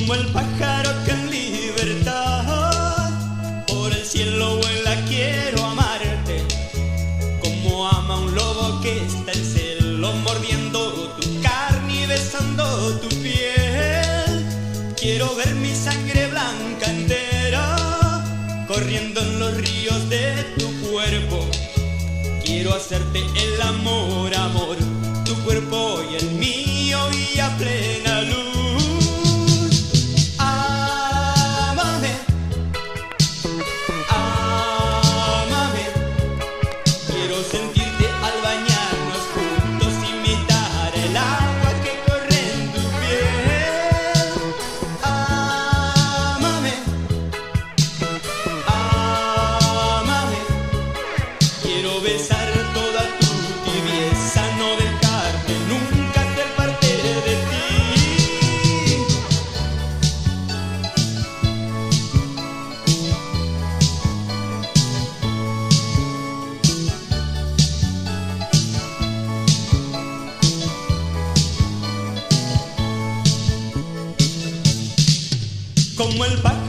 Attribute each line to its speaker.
Speaker 1: Como el pájaro que en libertad por el cielo vuela, quiero amarte. Como ama un lobo que está en celo, mordiendo tu carne y besando tu piel. Quiero ver mi sangre blanca entera corriendo en los ríos de tu cuerpo. Quiero hacerte el amor, amor, tu cuerpo y el mío y a plena luz. Ámame, ámame, quiero sentirte al bañarnos juntos, imitar el agua que corre en tu piel. Ámame, ámame, quiero besar toda tu tibieza, no dejarte nunca ser parte de ti. Como el pájaro